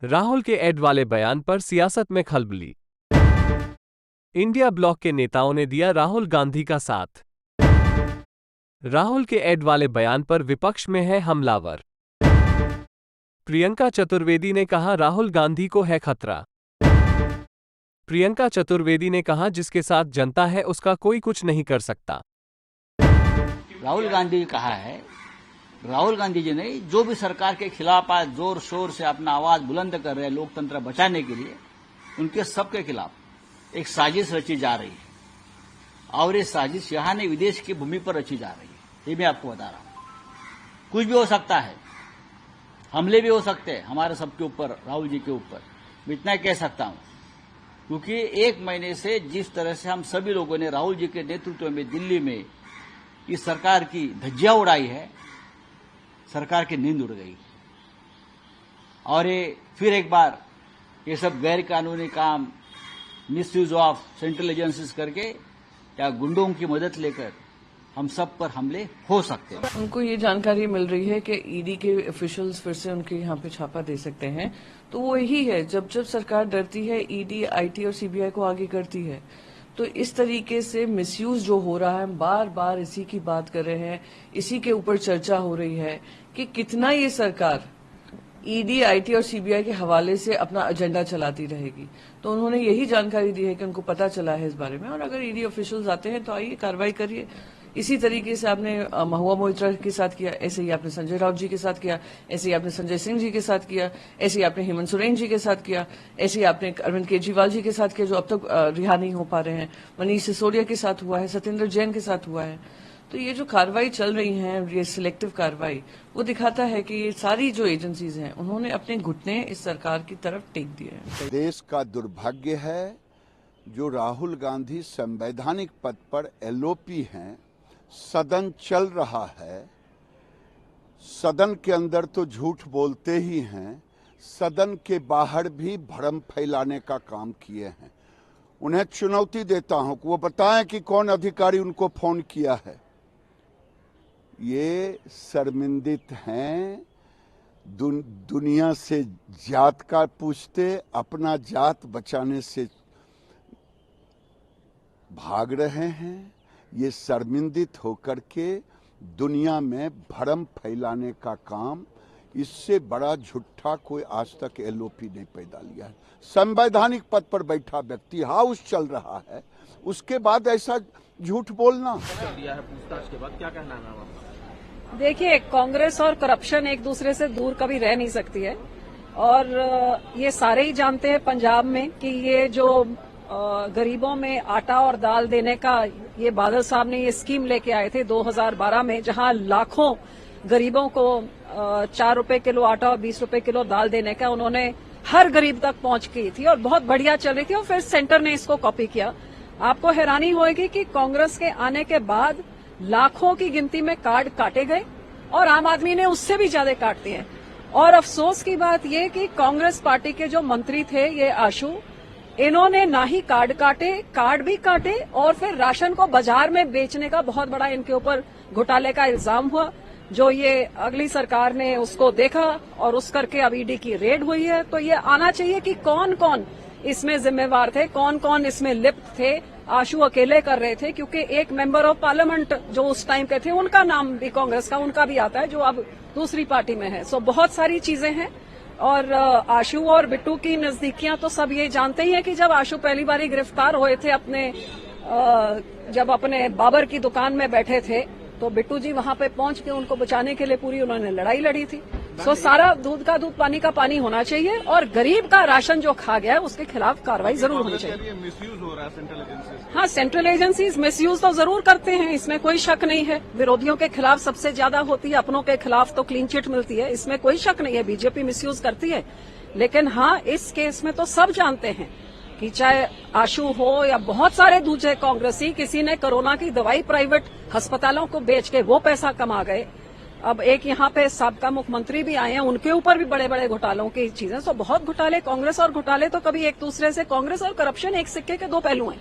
राहुल के एड वाले बयान पर सियासत में खलबली। इंडिया ब्लॉक के नेताओं ने दिया राहुल गांधी का साथ। राहुल के एड वाले बयान पर विपक्ष में है हमलावर। प्रियंका चतुर्वेदी ने कहा राहुल गांधी को है खतरा। प्रियंका चतुर्वेदी ने कहा जिसके साथ जनता है उसका कोई कुछ नहीं कर सकता। राहुल गांधी कहा है, राहुल गांधी जी ने जो भी सरकार के खिलाफ आज जोर शोर से अपना आवाज बुलंद कर रहे हैं लोकतंत्र बचाने के लिए, उनके सबके खिलाफ एक साजिश रची जा रही है और ये साजिश यहां नहीं विदेश की भूमि पर रची जा रही है। ये मैं आपको बता रहा हूं। कुछ भी हो सकता है, हमले भी हो सकते हैं हमारे सबके ऊपर, राहुल जी के ऊपर। मैं इतना कह सकता हूं क्योंकि एक महीने से जिस तरह से हम सभी लोगों ने राहुल जी के नेतृत्व में दिल्ली में इस सरकार की धज्जियां उड़ाई है, सरकार की नींद उड़ गई और ये फिर एक बार ये सब गैर कानूनी काम मिसयूज ऑफ सेंट्रल एजेंसीज करके या गुंडों की मदद लेकर हम सब पर हमले हो सकते हैं। उनको ये जानकारी मिल रही है कि ईडी के ऑफिशियल्स फिर से उनके यहाँ पे छापा दे सकते हैं, तो वो यही है, जब जब सरकार डरती है ईडी, आईटी और सीबीआई को आगे करती है। तो इस तरीके से मिसयूज जो हो रहा है, बार बार इसी की बात कर रहे हैं, इसी के ऊपर चर्चा हो रही है कि कितना ये सरकार ईडी, आईटी और सीबीआई के हवाले से अपना एजेंडा चलाती रहेगी। तो उन्होंने यही जानकारी दी है कि उनको पता चला है इस बारे में, और अगर ईडी ऑफिशियल्स आते हैं तो आइए कार्रवाई करिए। इसी तरीके से आपने महुआ मोइत्रा के साथ किया, ऐसे ही आपने संजय राउत जी के साथ किया, ऐसे ही आपने संजय सिंह जी के साथ किया, ऐसे ही आपने हेमंत सोरेन जी के साथ किया, ऐसे ही आपने अरविंद केजरीवाल जी के साथ किया जो अब तक रिहा नहीं हो पा रहे हैं, मनीष सिसोदिया के साथ हुआ है, सत्येंद्र जैन के साथ हुआ है। तो ये जो कार्रवाई चल रही है, ये सिलेक्टिव कार्रवाई, वो दिखाता है कि ये सारी जो एजेंसीज हैं उन्होंने अपने घुटने इस सरकार की तरफ टेक दिए हैं। देश का दुर्भाग्य है जो राहुल गांधी संवैधानिक पद पर एलओपी हैं, सदन चल रहा है, सदन के अंदर तो झूठ बोलते ही हैं, सदन के बाहर भी भ्रम फैलाने का काम किए हैं। उन्हें चुनौती देता हूं कि वो बताएं कि कौन अधिकारी उनको फोन किया है। ये शर्मिंदित हैं, दुनिया से जात का पूछते, अपना जात बचाने से भाग रहे हैं। ये शर्मिंदित होकर के दुनिया में भ्रम फैलाने का काम, इससे बड़ा झूठा कोई आज तक एलओपी नहीं पैदा लिया है। संवैधानिक पद पर बैठा व्यक्ति, हाउस चल रहा है, उसके बाद ऐसा झूठ बोलना। पूछताछ के बाद क्या कहना है आपका? देखिए, कांग्रेस और करप्शन एक दूसरे से दूर कभी रह नहीं सकती है, और ये सारे ही जानते हैं पंजाब में कि ये जो गरीबों में आटा और दाल देने का ये बादल साहब ने ये स्कीम लेके आए थे 2012 में, जहां लाखों गरीबों को 4 रुपए किलो आटा और 20 रुपए किलो दाल देने का उन्होंने हर गरीब तक पहुंच की थी और बहुत बढ़िया चल रही थी, और फिर सेंटर ने इसको कॉपी किया। आपको हैरानी होगी कि कांग्रेस के आने के बाद लाखों की गिनती में कार्ड काटे गए और आम आदमी ने उससे भी ज्यादा काट दिए। और अफसोस की बात यह कि कांग्रेस पार्टी के जो मंत्री थे, ये आशु, इन्होंने ना ही कार्ड काटे, कार्ड भी काटे, और फिर राशन को बाजार में बेचने का बहुत बड़ा इनके ऊपर घोटाले का इल्जाम हुआ, जो ये अगली सरकार ने उसको देखा और उस करके अब ईडी की रेड हुई है। तो ये आना चाहिए कि कौन कौन इसमें जिम्मेवार थे, कौन कौन इसमें लिप्त थे। आशु अकेले कर रहे थे क्योंकि एक मेंबर ऑफ पार्लियामेंट जो उस टाइम के थे, उनका नाम भी कांग्रेस का, उनका भी आता है, जो अब दूसरी पार्टी में है। सो बहुत सारी चीजें हैं, और आशु और बिट्टू की नजदीकियां तो सब ये जानते ही हैं कि जब आशु पहली बार गिरफ्तार हुए थे जब अपने बाबर की दुकान में बैठे थे, तो बिट्टू जी वहां पे पहुंच के उनको बचाने के लिए पूरी उन्होंने लड़ाई लड़ी थी। सो सारा दूध का दूध, पानी का पानी होना चाहिए, और गरीब का राशन जो खा गया है उसके खिलाफ कार्रवाई जरूर होनी चाहिए। मिसयूज हो रहा है सेंट्रल एजेंसीज। हाँ, सेंट्रल एजेंसीज मिसयूज तो जरूर करते हैं, इसमें कोई शक नहीं है। विरोधियों के खिलाफ सबसे ज्यादा होती है, अपनों के खिलाफ तो क्लीन चिट मिलती है, इसमें कोई शक नहीं है। बीजेपी मिसयूज करती है, लेकिन हाँ, इस केस में तो सब जानते हैं कि चाहे आशु हो या बहुत सारे दूसरे कांग्रेसी, किसी ने कोरोना की दवाई प्राइवेट अस्पतालों को बेच के वो पैसा कमा गए। अब एक यहाँ पे साबका मुख्यमंत्री भी आए हैं, उनके ऊपर भी बड़े बड़े घोटालों की चीजें। तो बहुत घोटाले, कांग्रेस और घोटाले तो कभी एक दूसरे से, कांग्रेस और करप्शन एक सिक्के के दो पहलू हैं।